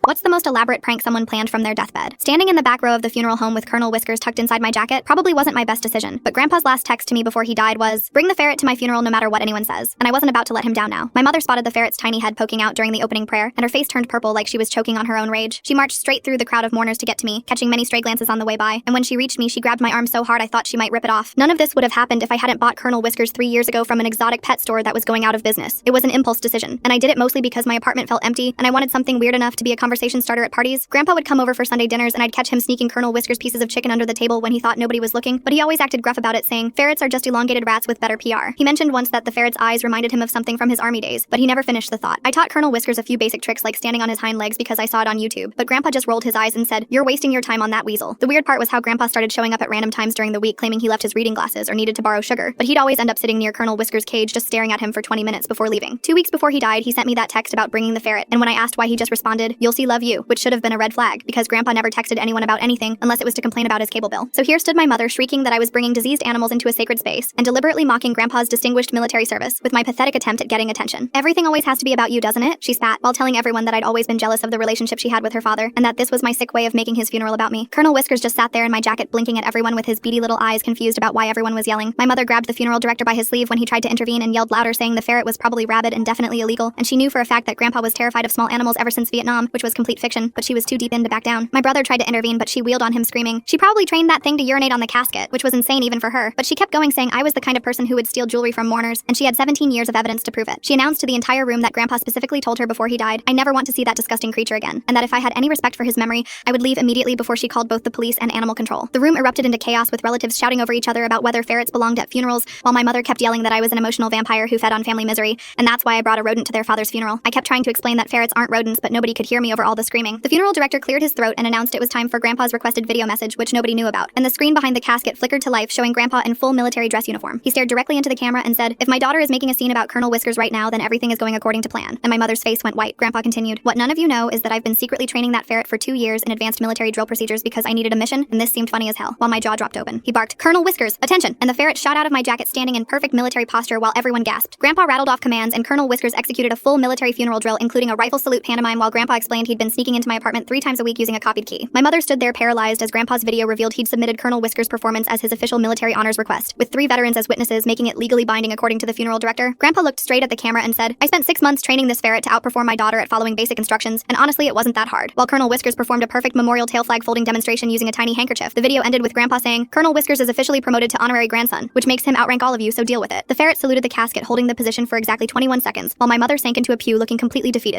What's the most elaborate prank someone planned from their deathbed? Standing in the back row of the funeral home with Colonel Whiskers tucked inside my jacket probably wasn't my best decision, but Grandpa's last text to me before he died was, "Bring the ferret to my funeral no matter what anyone says," and I wasn't about to let him down now. My mother spotted the ferret's tiny head poking out during the opening prayer, and her face turned purple like she was choking on her own rage. She marched straight through the crowd of mourners to get to me, catching many stray glances on the way by, and when she reached me, she grabbed my arm so hard I thought she might rip it off. None of this would have happened if I hadn't bought Colonel Whiskers 3 years ago from an exotic pet store that was going out of business. It was an impulse decision, and I did it mostly because my apartment felt empty, and I wanted something weird enough to be a conversation starter at parties. Grandpa would come over for Sunday dinners and I'd catch him sneaking Colonel Whiskers pieces of chicken under the table when he thought nobody was looking, but he always acted gruff about it, saying, "Ferrets are just elongated rats with better PR." He mentioned once that the ferret's eyes reminded him of something from his army days, but he never finished the thought. I taught Colonel Whiskers a few basic tricks like standing on his hind legs because I saw it on YouTube, but Grandpa just rolled his eyes and said, "You're wasting your time on that weasel." The weird part was how Grandpa started showing up at random times during the week claiming he left his reading glasses or needed to borrow sugar, but he'd always end up sitting near Colonel Whiskers' cage just staring at him for 20 minutes before leaving. 2 weeks before he died, he sent me that text about bringing the ferret, and when I asked why, he just responded, "You'll see, love you," which should have been a red flag because Grandpa never texted anyone about anything unless it was to complain about his cable bill. So here stood my mother shrieking that I was bringing diseased animals into a sacred space and deliberately mocking Grandpa's distinguished military service with my pathetic attempt at getting attention. "Everything always has to be about you, doesn't it?" she spat, while telling everyone that I'd always been jealous of the relationship she had with her father and that this was my sick way of making his funeral about me. Colonel Whiskers just sat there in my jacket blinking at everyone with his beady little eyes, confused about why everyone was yelling. My mother grabbed the funeral director by his sleeve when he tried to intervene and yelled louder, saying the ferret was probably rabid and definitely illegal, and she knew for a fact that Grandpa was terrified of small animals ever since Vietnam, which was complete fiction, but she was too deep in to back down. My brother tried to intervene, but she wheeled on him screaming, "She probably trained that thing to urinate on the casket," which was insane even for her, but she kept going, saying I was the kind of person who would steal jewelry from mourners, and she had 17 years of evidence to prove it. She announced to the entire room that Grandpa specifically told her before he died, "I never want to see that disgusting creature again," and that if I had any respect for his memory, I would leave immediately before she called both the police and animal control. The room erupted into chaos with relatives shouting over each other about whether ferrets belonged at funerals, while my mother kept yelling that I was an emotional vampire who fed on family misery, and that's why I brought a rodent to their father's funeral. I kept trying to explain that ferrets aren't rodents, but nobody could hear me over all the screaming. The funeral director cleared his throat and announced it was time for Grandpa's requested video message, which nobody knew about, and the screen behind the casket flickered to life, showing Grandpa in full military dress uniform. He stared directly into the camera and said, "If my daughter is making a scene about Colonel Whiskers right now, then everything is going according to plan." And my mother's face went white. Grandpa continued, "What none of you know is that I've been secretly training that ferret for 2 years in advanced military drill procedures because I needed a mission, and this seemed funny as hell." While my jaw dropped open, he barked, "Colonel Whiskers, attention!" and the ferret shot out of my jacket standing in perfect military posture while everyone gasped. Grandpa rattled off commands and Colonel Whiskers executed a full military funeral drill, including a rifle salute pantomime, while Grandpa explained he'd been sneaking into my apartment 3 times a week using a copied key. My mother stood there paralyzed as Grandpa's video revealed he'd submitted Colonel Whiskers' performance as his official military honors request, with 3 veterans as witnesses, making it legally binding according to the funeral director. Grandpa looked straight at the camera and said, "I spent 6 months training this ferret to outperform my daughter at following basic instructions, and honestly it wasn't that hard." While Colonel Whiskers performed a perfect memorial tail flag folding demonstration using a tiny handkerchief, the video ended with Grandpa saying, "Colonel Whiskers is officially promoted to honorary grandson, which makes him outrank all of you, so deal with it." The ferret saluted the casket, holding the position for exactly 21 seconds, while my mother sank into a pew looking completely defeated.